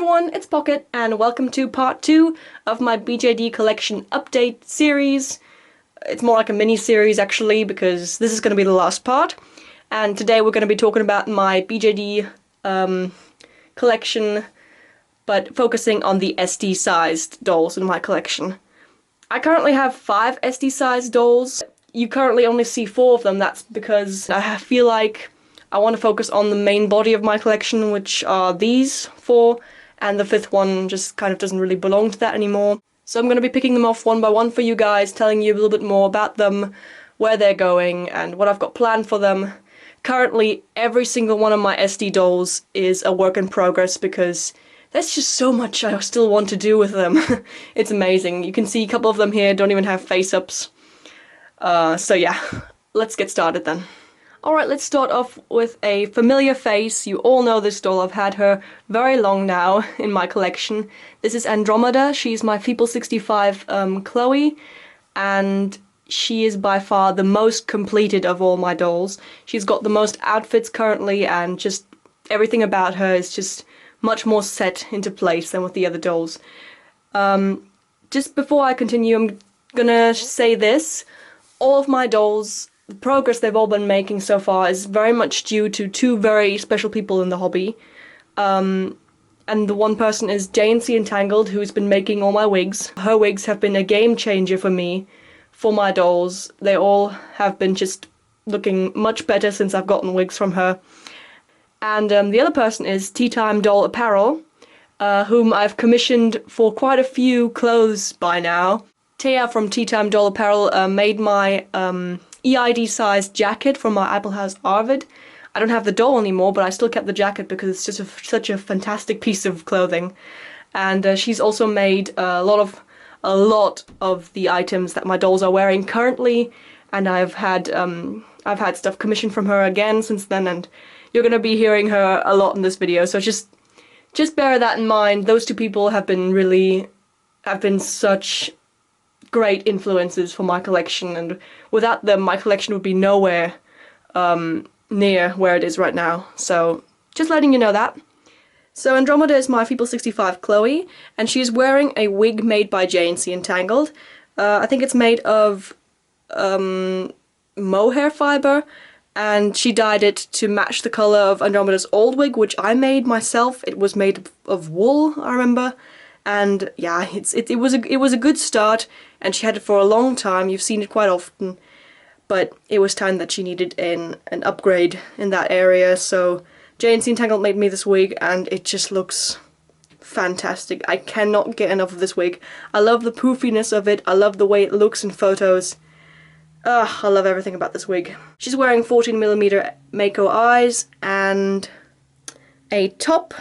everyone, it's Pocket, and welcome to part 2 of my BJD collection update series. It's more like a mini-series actually, because this is going to be the last part. And today we're going to be talking about my BJD collection, but focusing on the SD-sized dolls in my collection. I currently have 5 SD-sized dolls. You currently only see 4 of them. That's because I feel like I want to focus on the main body of my collection, which are these 4, and the 5th one just kind of doesn't really belong to that anymore. So I'm going to be picking them off one by one for you guys, telling you a little bit more about them, where they're going, and what I've got planned for them. Currently, every single one of my SD dolls is a work in progress because there's just so much I still want to do with them. It's amazing. You can see a couple of them here don't even have face-ups. So yeah, let's get started then. Alright, let's start off with a familiar face. You all know this doll. I've had her very long now in my collection. This is Andromeda. She's my Feeple 65 Chloe, and she is by far the most completed of all my dolls. She's got the most outfits currently, and just everything about her is just much more set into place than with the other dolls. Just before I continue, I'm gonna say this. All of my dolls, the progress they've all been making so far is very much due to 2 very special people in the hobby. And the one person is J&CEntangled, who's been making all my wigs. Her wigs have been a game changer for me, for my dolls. They all have been just looking much better since I've gotten wigs from her. And the other person is TeaTimeDollApparel, whom I've commissioned for quite a few clothes by now. Taya from TeaTimeDollApparel made my EID-sized jacket from my Apple House Arvid. I don't have the doll anymore, but I still kept the jacket because it's just such a fantastic piece of clothing. And she's also made a lot of the items that my dolls are wearing currently. And I've had stuff commissioned from her again since then, and you're gonna be hearing her a lot in this video. So just bear that in mind. Those 2 people have been such great influences for my collection, and without them my collection would be nowhere near where it is right now. So just letting you know that. So Andromeda is my Feeple 65 Chloe, and she's wearing a wig made by J&CEntangled. I think it's made of mohair fiber, and she dyed it to match the colour of Andromeda's old wig, which I made myself. It was made of wool, I remember. And yeah, it was a good start, and she had it for a long time. You've seen it quite often, but it was time that she needed an upgrade in that area. So J&CEntangled made me this wig, and it just looks fantastic. I cannot get enough of this wig. I love the poofiness of it. I love the way it looks in photos. I love everything about this wig. She's wearing 14mm Mako eyes and a top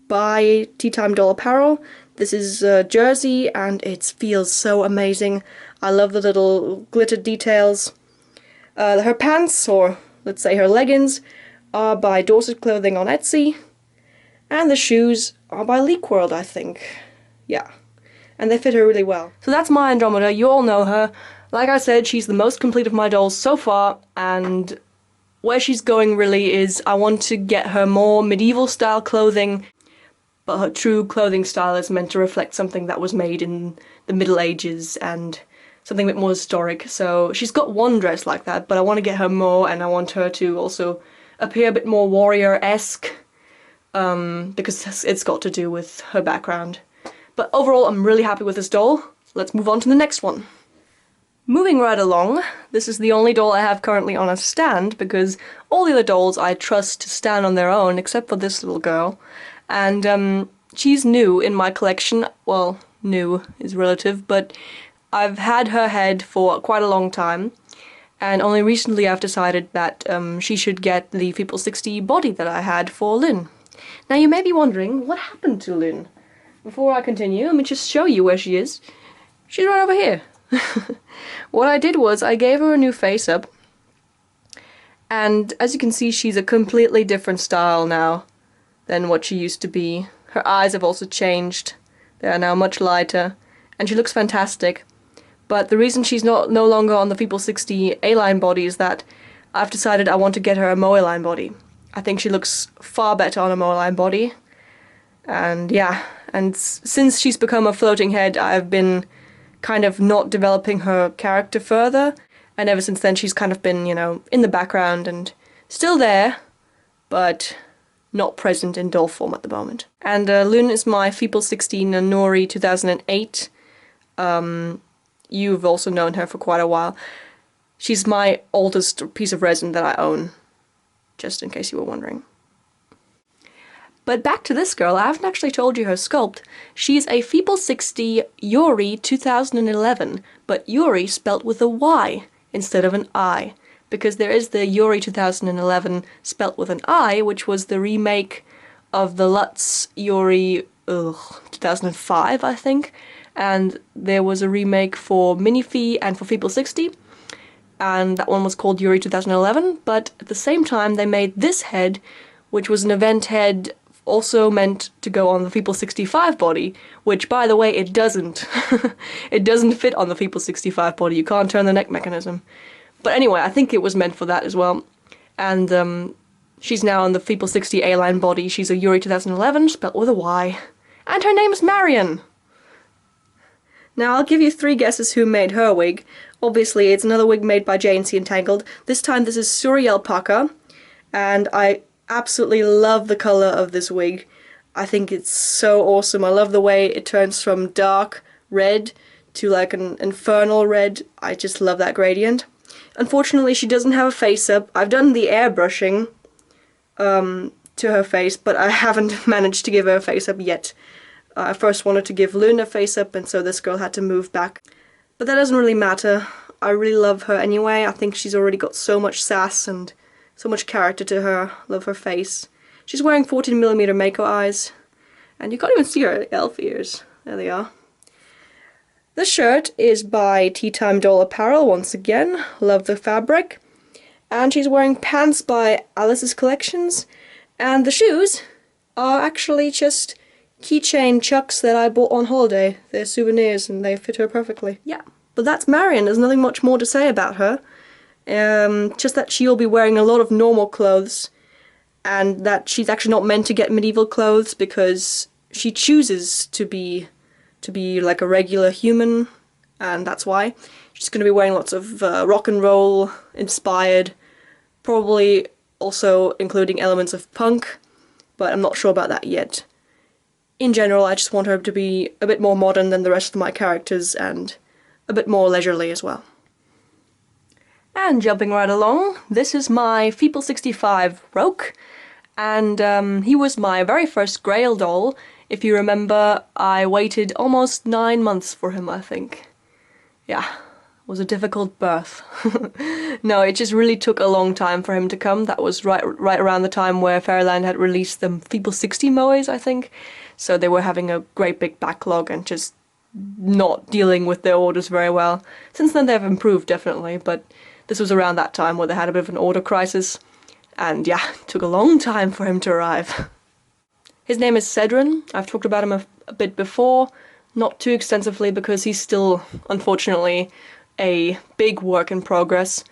by TeaTimeDollApparel. This is a jersey, and it feels so amazing. I love the little glitter details. Her pants, or let's say her leggings, are by Dorset Clothing on Etsy. And the shoes are by LeakWorld, I think. Yeah. And they fit her really well. So that's my Andromeda. You all know her. Like I said, she's the most complete of my dolls so far, and where she's going really is I want to get her more medieval style clothing. But her true clothing style is meant to reflect something that was made in the Middle Ages and something a bit more historic. So she's got one dress like that, but I want to get her more, and I want her to also appear a bit more warrior-esque, because it's got to do with her background. But overall, I'm really happy with this doll. Let's move on to the next one. Moving right along, this is the only doll I have currently on a stand, because all the other dolls I trust to stand on their own, except for this little girl. And she's new in my collection. Well, new is relative, but I've had her head for quite a long time, and only recently I've decided that she should get the Feeple 60 body that I had for Lynn. Now you may be wondering, what happened to Lynn? Before I continue, let me just show you where she is. She's right over here. What I did was I gave her a new face-up, and as you can see, she's a completely different style now than what she used to be. Her eyes have also changed. They are now much lighter, and she looks fantastic. But the reason she's no longer on the Feeple 60 A-line body is that I've decided I want to get her a Moe-line body. I think she looks far better on a Moe-line body. And yeah, and since she's become a floating head, I've been kind of not developing her character further, and ever since then she's kind of been, you know, in the background and still there, but not present in doll form at the moment. And Lun is my Feeple 16 Nori 2008. You've also known her for quite a while. She's my oldest piece of resin that I own, just in case you were wondering. But back to this girl, I haven't actually told you her sculpt. She's a Feeple 60 Yuri 2011, but Yuri spelt with a Y instead of an I, because there is the Yuri 2011 spelt with an I, which was the remake of the Lutz Yuri 2005, I think, and there was a remake for Minifee and for Feeple 60, and that one was called Yuri 2011, but at the same time they made this head, which was an event head also meant to go on the Feeple 65 body, which, by the way, it doesn't. It doesn't fit on the Feeple 65 body, you can't turn the neck mechanism. But anyway, I think it was meant for that as well. And she's now on the Feeple 60 A-line body. She's a Yuri 2011, spelled with a Y. And her name is Marion! Now, I'll give you 3 guesses who made her wig. Obviously, it's another wig made by J&CEntangled. This time, this is Suri Alpaca, and I absolutely love the color of this wig. I think it's so awesome. I love the way it turns from dark red to like an infernal red. I just love that gradient. Unfortunately, she doesn't have a face up. I've done the airbrushing to her face, but I haven't managed to give her a face up yet. I first wanted to give Luna a face up, and so this girl had to move back. But that doesn't really matter. I really love her anyway. I think she's already got so much sass and so much character to her. Love her face. She's wearing 14mm Mako eyes, and you can't even see her elf ears. There they are. The shirt is by TeaTimeDollApparel once again. Love the fabric. And she's wearing pants by Alice's Collections. And the shoes are actually just keychain chucks that I bought on holiday. They're souvenirs and they fit her perfectly. Yeah, but that's Marion. There's nothing much more to say about her. Just that she'll be wearing a lot of normal clothes, and that she's actually not meant to get medieval clothes because she chooses to be like a regular human, and that's why. She's going to be wearing lots of rock and roll inspired, probably also including elements of punk, but I'm not sure about that yet. In general, I just want her to be a bit more modern than the rest of my characters and a bit more leisurely as well. And jumping right along, this is my Feeple 65 Roke, and he was my very first Grail doll. If you remember, I waited almost 9 months for him, I think. Yeah, it was a difficult birth. No, it just really took a long time for him to come. That was right around the time where Fairyland had released the Feeple 60 Moes, I think. So they were having a great big backlog and just not dealing with their orders very well. Since then they've improved, definitely, but this was around that time where they had a bit of an order crisis. And yeah, it took a long time for him to arrive. His name is Cedrin. I've talked about him a bit before, not too extensively because he's still, unfortunately, a big work in progress.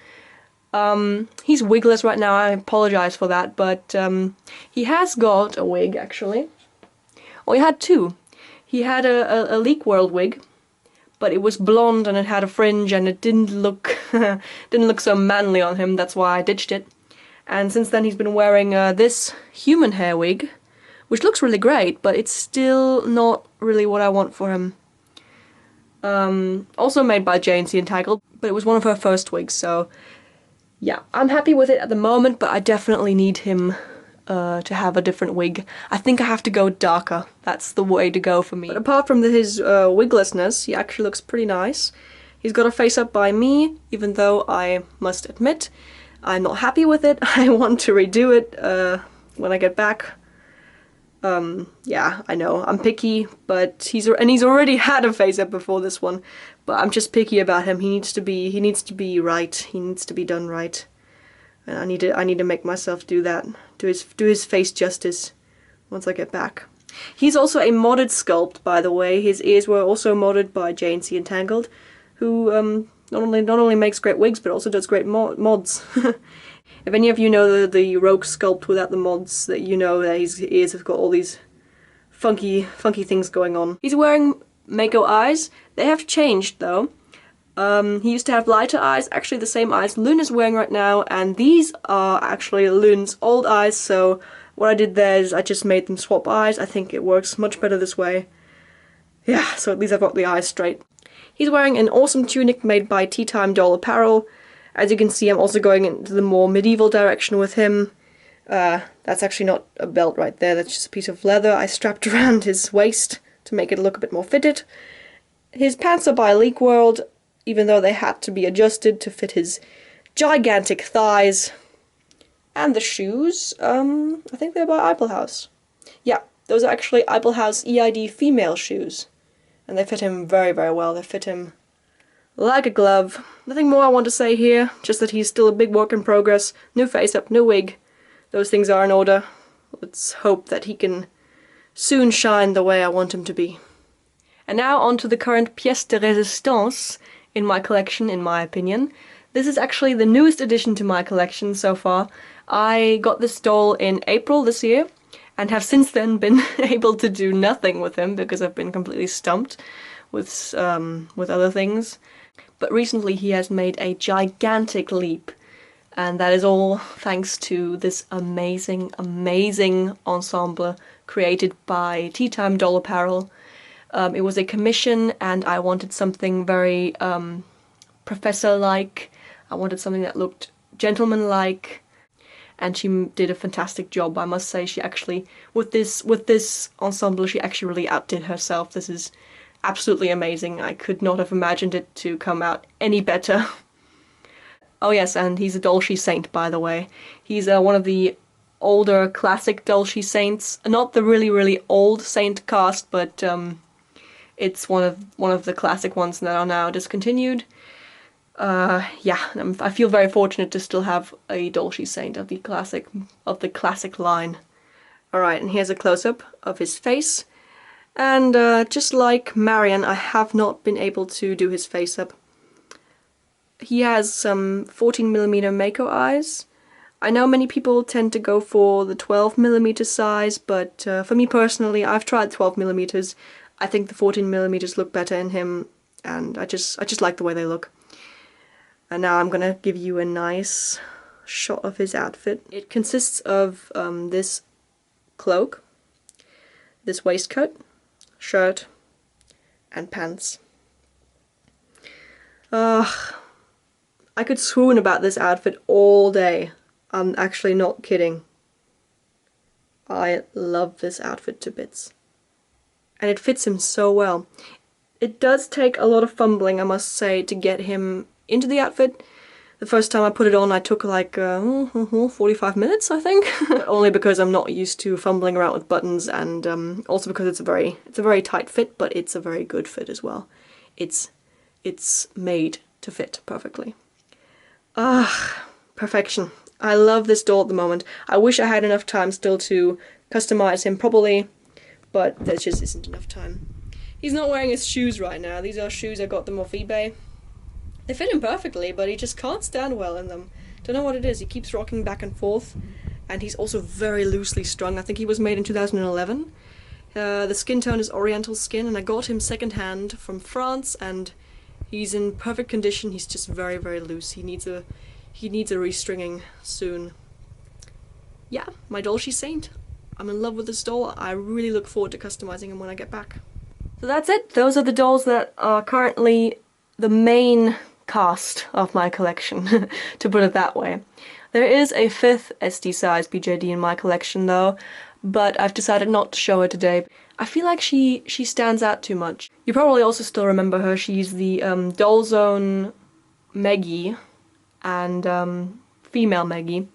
He's wigless right now, I apologize for that, but he has got a wig, actually. Well, he had 2. He had a Leak World wig, but it was blonde and it had a fringe and it didn't look so manly on him, that's why I ditched it. And since then he's been wearing this human hair wig, which looks really great, but it's still not really what I want for him. Also made by J&CEntangled, but it was one of her first wigs, so yeah, I'm happy with it at the moment, but I definitely need him to have a different wig. I think I have to go darker. That's the way to go for me. But apart from his wiglessness, he actually looks pretty nice. He's got a face up by me, even though I must admit I'm not happy with it. I want to redo it when I get back. Yeah, I know, I'm picky, but he's already had a face up before this one. But I'm just picky about him. He needs to be right. He needs to be done right. And I need to make myself do that. Do his face justice once I get back. He's also a modded sculpt, by the way. His ears were also modded by J&CEntangled, who not only makes great wigs but also does great mods. If any of you know the Rogue sculpt without the mods, that you know that his ears have got all these funky things going on. He's wearing Mako eyes. They have changed though. He used to have lighter eyes, actually the same eyes Lune is wearing right now, and these are actually Lune's old eyes, so what I did there is I just made them swap eyes. I think it works much better this way. Yeah, so at least I've got the eyes straight. He's wearing an awesome tunic made by TeaTimeDollApparel. As you can see, I'm also going into the more medieval direction with him. That's actually not a belt right there, that's just a piece of leather I strapped around his waist to make it look a bit more fitted. His pants are by Leak World, even though they had to be adjusted to fit his gigantic thighs. And the shoes, I think they're by House. Yeah, those are actually House EID female shoes. And they fit him very, very well. They fit him like a glove. Nothing more I want to say here, just that he's still a big work in progress. New face-up, new wig. Those things are in order. Let's hope that he can soon shine the way I want him to be. And now on to the current pièce de résistance in my collection, in my opinion. This is actually the newest addition to my collection so far. I got this doll in April this year, and have since then been able to do nothing with him because I've been completely stumped with other things. But recently he has made a gigantic leap, and that is all thanks to this amazing, amazing ensemble created by TeaTimeDollApparel. It was a commission, and I wanted something very professor-like. I wanted something that looked gentleman-like, and she did a fantastic job. I must say, she actually, with this ensemble, she actually really outdid herself. This is absolutely amazing. I could not have imagined it to come out any better. Oh yes, and he's a Dolce Saint, by the way. He's one of the older classic Dolce Saints. Not the really, really old Saint cast, but it's one of the classic ones that are now discontinued. Yeah, I feel very fortunate to still have a Dolce Saint of the classic line. Alright, and here's a close-up of his face. And just like Marion, I have not been able to do his face-up. He has some 14mm Mako eyes. I know many people tend to go for the 12mm size, but for me personally, I've tried 12mm. I think the 14mm look better in him, and I just like the way they look. And now I'm gonna give you a nice shot of his outfit. It consists of this cloak, this waistcoat, shirt, and pants. I could swoon about this outfit all day. I'm actually not kidding. I love this outfit to bits. And it fits him so well. It does take a lot of fumbling, I must say, to get him into the outfit. The first time I put it on I took like 45 minutes, I think. Only because I'm not used to fumbling around with buttons, and also because it's a very tight fit, but it's a very good fit as well. It's made to fit perfectly. Perfection. I love this doll at the moment. I wish I had enough time still to customize him properly, but there just isn't enough time. He's not wearing his shoes right now. These are shoes, I got them off eBay. They fit him perfectly, but he just can't stand well in them. Don't know what it is. He keeps rocking back and forth, and he's also very loosely strung. I think he was made in 2011. The skin tone is oriental skin, and I got him secondhand from France, and he's in perfect condition. He's just very, very loose. He needs a restringing soon. Yeah, my Dolce Saint. I'm in love with this doll. I really look forward to customizing him when I get back. So that's it. Those are the dolls that are currently the main cast of my collection, to put it that way. There is a 5th SD size BJD in my collection though, but I've decided not to show her today. I feel like she stands out too much. You probably also still remember her. She's the Doll Zone Meggie and female Meggie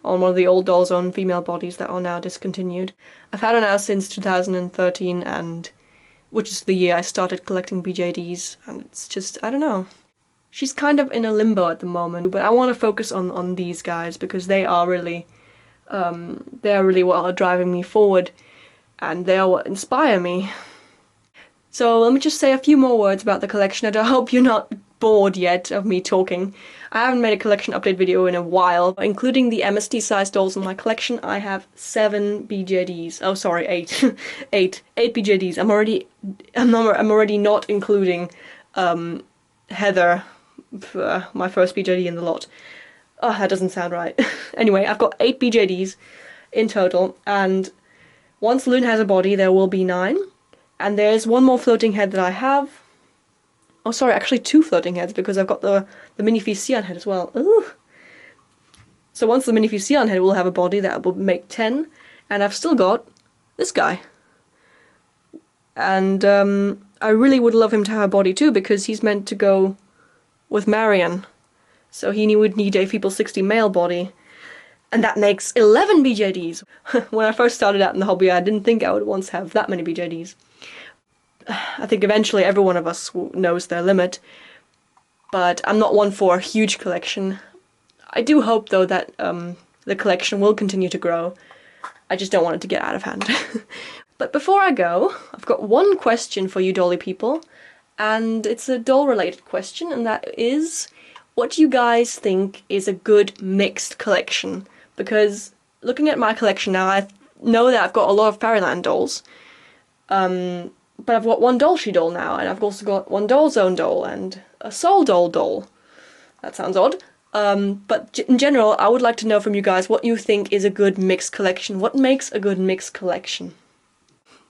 on one of the old Doll Zone female bodies that are now discontinued. I've had her now since 2013, and which is the year I started collecting BJDs, and it's just, I don't know. She's kind of in a limbo at the moment, but I want to focus on these guys because they are really what are driving me forward, and they are what inspire me. So let me just say a few more words about the collection, and I hope you're not bored yet of me talking. I haven't made a collection update video in a while. Including the MST size dolls in my collection, I have 7 BJDs. Oh, sorry, 8. 8 BJDs. I'm already not including Heather, my first BJD in the lot. Oh, that doesn't sound right. Anyway, I've got 8 BJDs in total, and once Loon has a body, there will be 9. And there's one more floating head that I have. Oh, sorry, actually 2 floating heads, because I've got the Minifee Sion head as well. Ooh. So once the Minifee Sion head will have a body, that will make 10. And I've still got this guy. And I really would love him to have a body too, because he's meant to go with Marion. So he would need a Feeble 60 male body. And that makes 11 BJDs. When I first started out in the hobby, I didn't think I would once have that many BJDs. I think eventually every one of us knows their limit. But I'm not one for a huge collection. I do hope, though, that the collection will continue to grow. I just don't want it to get out of hand. But before I go, I've got one question for you dolly people. And it's a doll-related question, and that is, what do you guys think is a good mixed collection? Because looking at my collection now, I know that I've got a lot of Fairyland dolls. But I've got one Dolce doll now, and I've also got one Doll Zone doll and a Soul Doll doll. That sounds odd. But in general, I would like to know from you guys what you think is a good mixed collection. What makes a good mixed collection?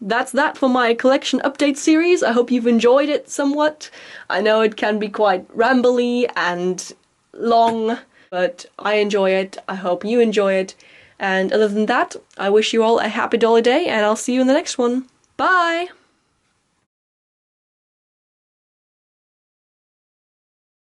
That's that for my collection update series. I hope you've enjoyed it somewhat. I know it can be quite rambly and long, but I enjoy it. I hope you enjoy it. And other than that, I wish you all a happy dolly day, and I'll see you in the next one. Bye!